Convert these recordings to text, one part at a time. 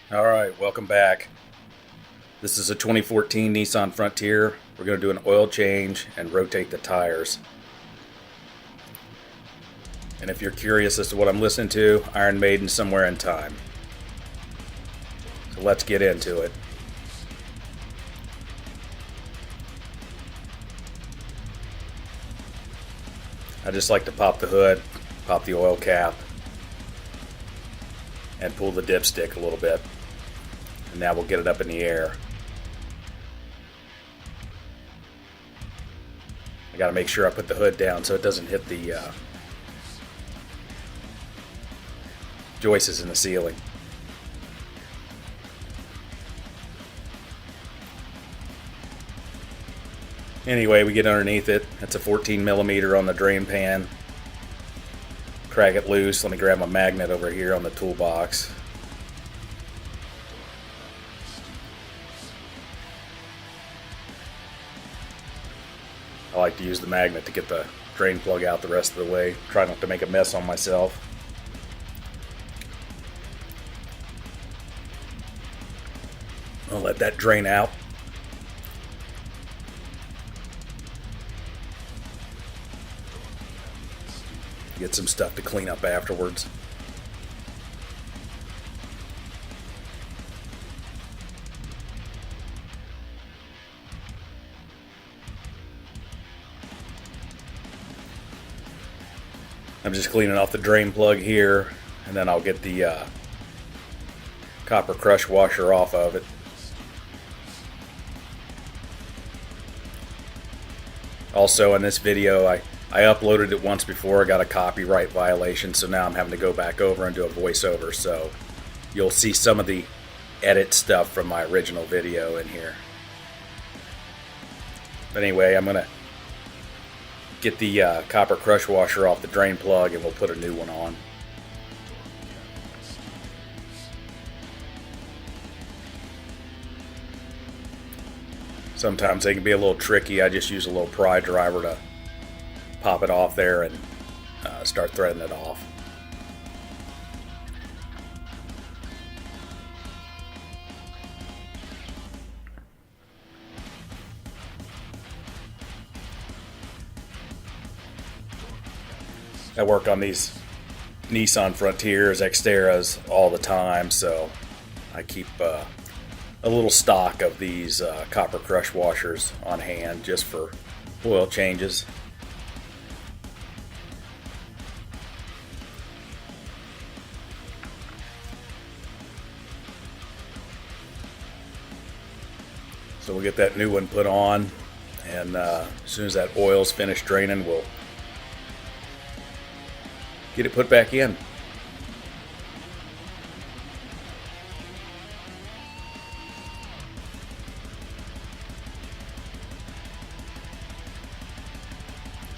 Alright, welcome back. This is a 2014 Nissan Frontier. We're going to do an oil change and rotate the tires. And if you're curious as to what I'm listening to, Iron Maiden, Somewhere in Time. So let's get into it. I just like to pop the hood, pop the oil cap, and pull the dipstick a little bit. And now we'll get it up in the air. I gotta make sure I put the hood down so it doesn't hit the joists in the ceiling. Anyway, we get underneath it. That's a 14 millimeter on the drain pan. Crack it loose. Let me grab my magnet over here on the toolbox. I like to use the magnet to get the drain plug out the rest of the way. Try not to make a mess on myself. I'll let that drain out. Get some stuff to clean up afterwards. I'm just cleaning off the drain plug here, and then I'll get the copper crush washer off of it. Also, in this video, I uploaded it once before. I got a copyright violation, so now I'm having to go back over and do a voiceover. So you'll see some of the edit stuff from my original video in here. But anyway, I'm going to get the copper crush washer off the drain plug and we'll put a new one on. Sometimes they can be a little tricky. I just use a little pry driver to pop it off there and start threading it off. I work on these Nissan Frontiers, Xteras all the time, so I keep a little stock of these copper crush washers on hand just for oil changes. So we'll get that new one put on, and as soon as that oil's finished draining, we'll get it put back in.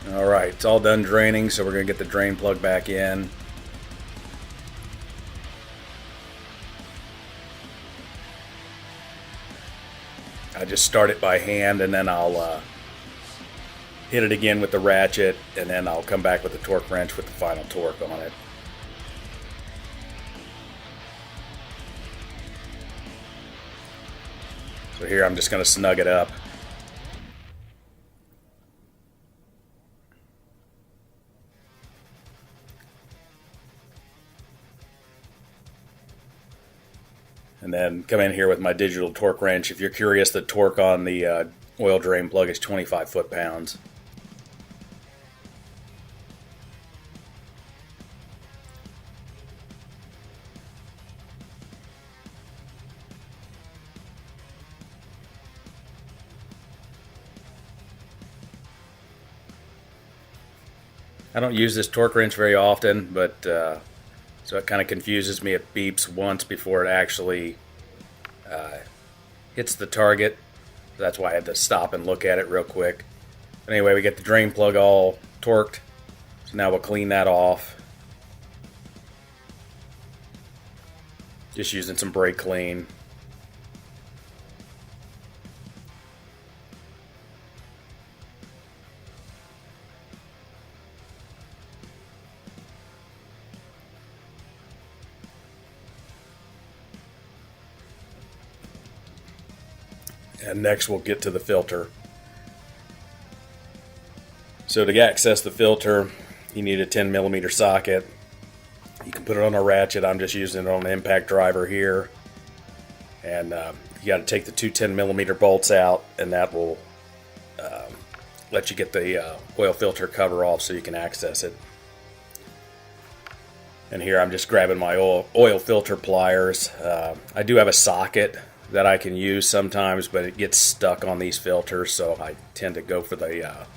Alright, it's all done draining, so we're going to get the drain plug back in. I just start it by hand, and then I'll hit it again with the ratchet, and then I'll come back with the torque wrench with the final torque on it. So here I'm just going to snug it up. And then come in here with my digital torque wrench. If you're curious, the torque on the oil drain plug is 25 foot-pounds. I don't use this torque wrench very often, but so it kind of confuses me. It beeps once before it actually hits the target. That's why I had to stop and look at it real quick. But anyway, we get the drain plug all torqued. So now we'll clean that off. Just using some brake clean. And next we'll get to the filter. So to access the filter, you need a 10mm socket. You can put it on a ratchet. I'm just using it on an impact driver here. And you got to take the two 10mm bolts out, and that will let you get the oil filter cover off so you can access it. And here I'm just grabbing my oil filter pliers. I do have a socket that I can use sometimes, but it gets stuck on these filters, so I tend to go for the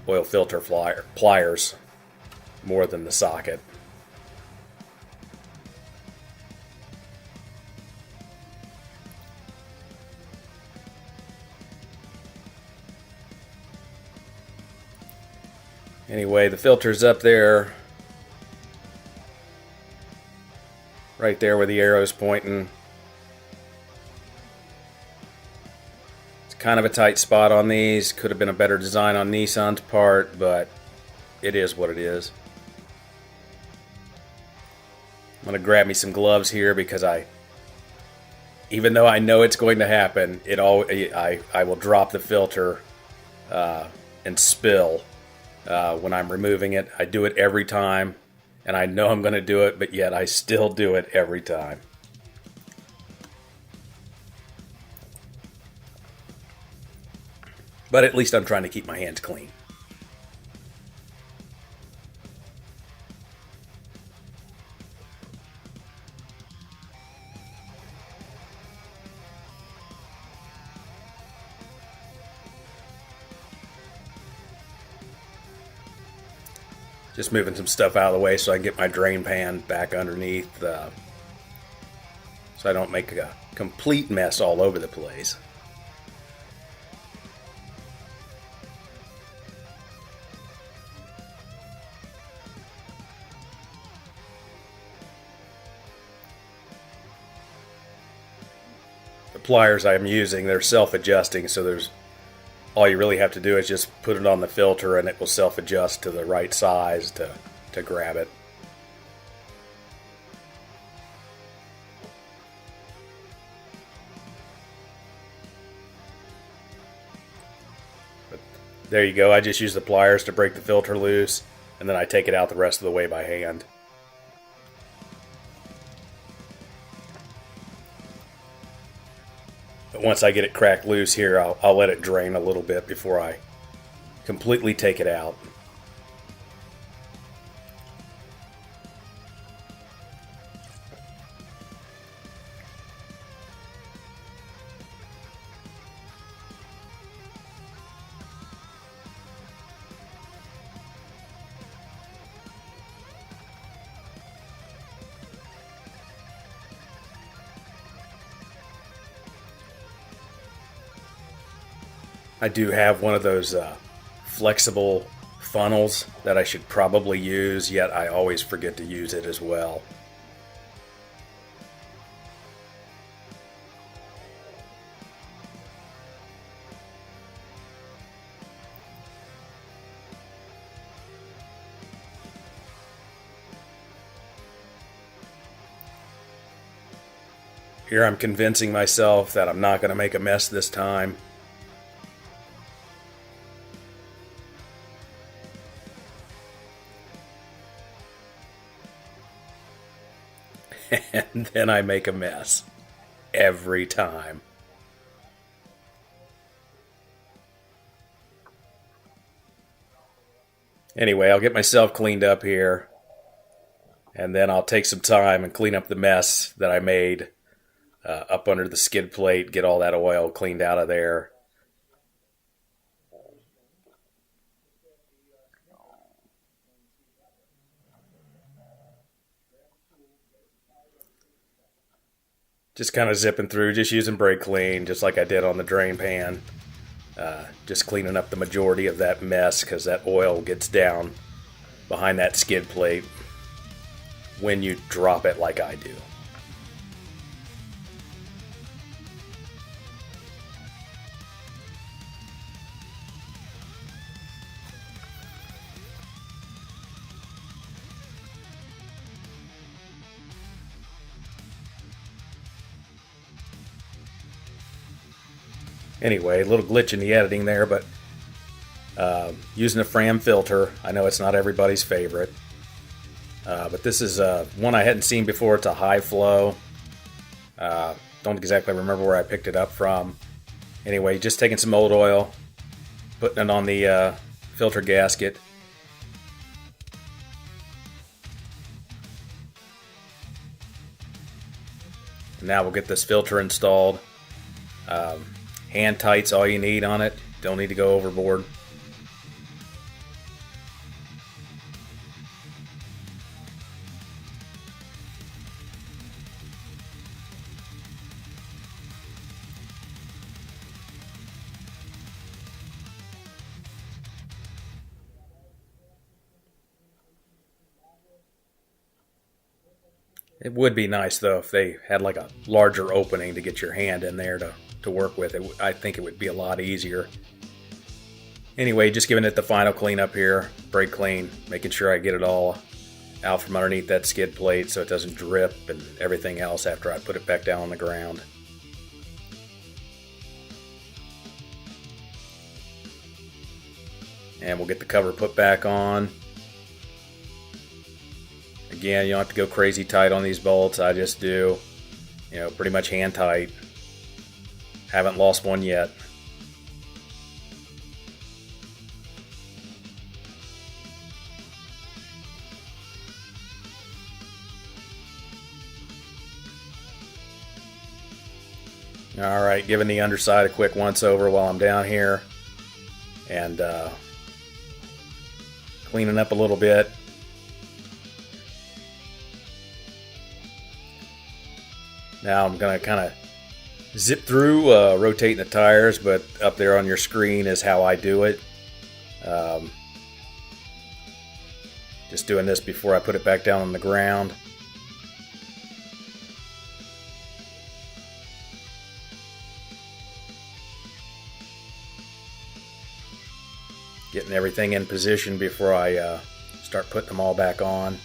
oil filter pliers more than the socket. Anyway, the filter's up there, right there where the arrow's pointing. It's kind of a tight spot on these. Could have been a better design on Nissan's part, but it is what it is. I'm going to grab me some gloves here because even though I know it's going to happen, I will drop the filter and spill when I'm removing it. I do it every time, and I know I'm going to do it, but yet I still do it every time. But at least I'm trying to keep my hands clean. Just moving some stuff out of the way so I can get my drain pan back underneath, so I don't make a complete mess all over the place. The pliers I'm using, they're self-adjusting, so all you really have to do is just put it on the filter and it will self-adjust to the right size to grab it. But there you go. I just use the pliers to break the filter loose, and then I take it out the rest of the way by hand. But once I get it cracked loose here, I'll let it drain a little bit before I completely take it out. I do have one of those flexible funnels that I should probably use, yet I always forget to use it as well. Here I'm convincing myself that I'm not going to make a mess this time. And then I make a mess. Every time. Anyway, I'll get myself cleaned up here. And then I'll take some time and clean up the mess that I made up under the skid plate. Get all that oil cleaned out of there. Just kind of zipping through, just using brake clean, just like I did on the drain pan. Just cleaning up the majority of that mess because that oil gets down behind that skid plate when you drop it like I do. Anyway, a little glitch in the editing there, but using a Fram filter. I know it's not everybody's favorite, but this is one I hadn't seen before. It's a high flow. Don't exactly remember where I picked it up from. Anyway, just taking some old oil, putting it on the filter gasket. Now we'll get this filter installed. Hand tight's all you need on it. Don't need to go overboard. It would be nice though if they had like a larger opening to get your hand in there to work with. I think it would be a lot easier. Anyway, just giving it the final cleanup here, brake clean, making sure I get it all out from underneath that skid plate so it doesn't drip and everything else after I put it back down on the ground. And we'll get the cover put back on. Again, you don't have to go crazy tight on these bolts. I just do, pretty much hand tight. Haven't lost one yet. Alright, giving the underside a quick once over while I'm down here. And cleaning up a little bit. Now I'm going to kind of zip through, rotating the tires, but up there on your screen is how I do it. Just doing this before I put it back down on the ground. Getting everything in position before I start putting them all back on.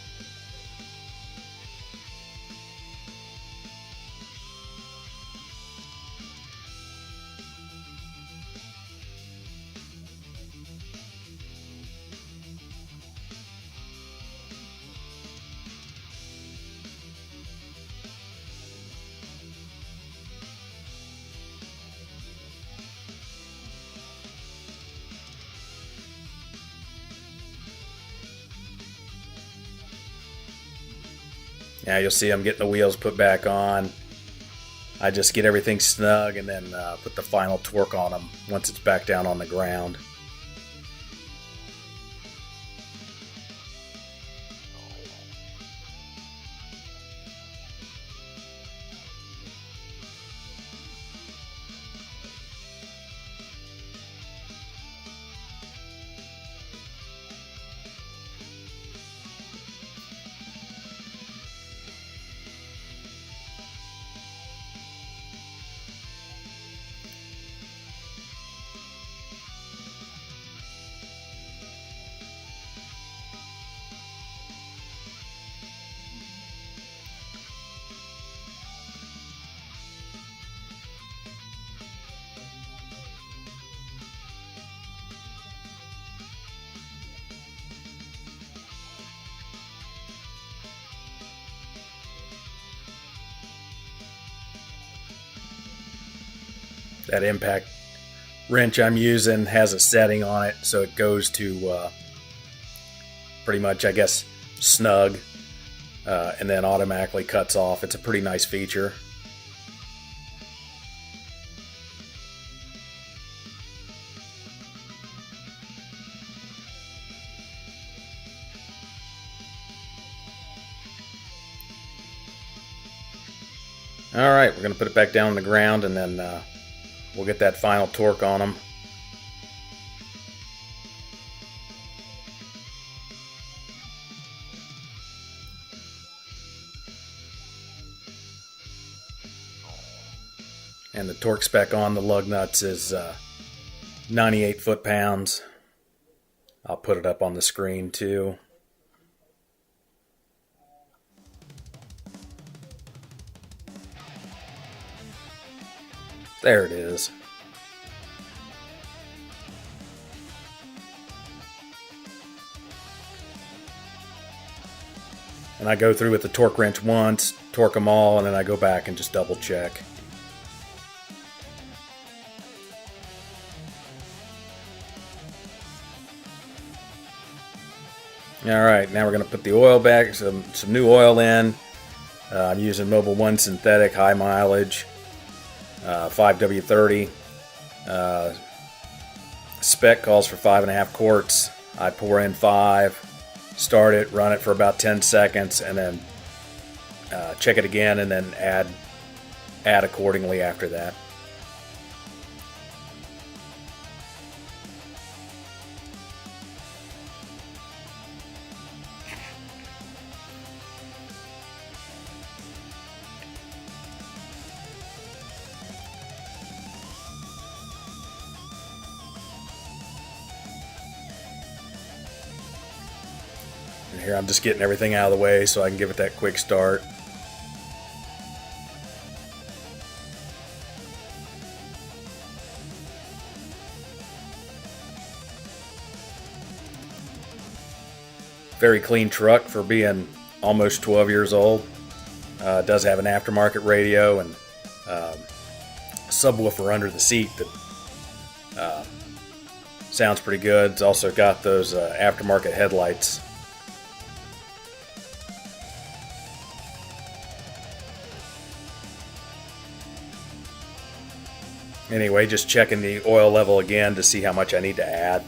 Now you'll see I'm getting the wheels put back on. I just get everything snug and then put the final torque on them once it's back down on the ground. That impact wrench I'm using has a setting on it, so it goes to pretty much, I guess, snug, and then automatically cuts off. It's a pretty nice feature. Alright, we're going to put it back down on the ground and then we'll get that final torque on them. And the torque spec on the lug nuts is 98 foot-pounds. I'll put it up on the screen too. There it is. And I go through with the torque wrench once, torque them all, and then I go back and just double check. Alright, now we're going to put the oil back, some new oil in. I'm using Mobil 1 synthetic, high mileage, 5W30. Spec calls for 5.5 quarts. I pour in 5, start it, run it for about 10 seconds, and then check it again, and then add accordingly after that. And here I'm just getting everything out of the way so I can give it that quick start. Very clean truck for being almost 12 years old. It does have an aftermarket radio and subwoofer under the seat that sounds pretty good. It's also got those aftermarket headlights. Anyway, just checking the oil level again to see how much I need to add.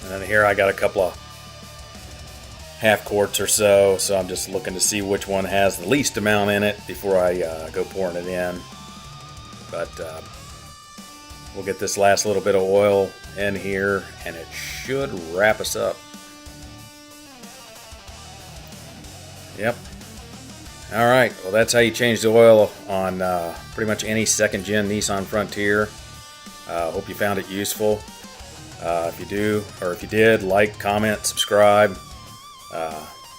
And then here I got a couple of half quarts or so I'm just looking to see which one has the least amount in it before I go pouring it in. But we'll get this last little bit of oil in here and it should wrap us up. Yep. Alright, well that's how you change the oil on pretty much any second gen Nissan Frontier. Hope you found it useful. If you do, or if you did, like, comment, subscribe.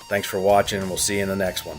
Thanks for watching, and we'll see you in the next one.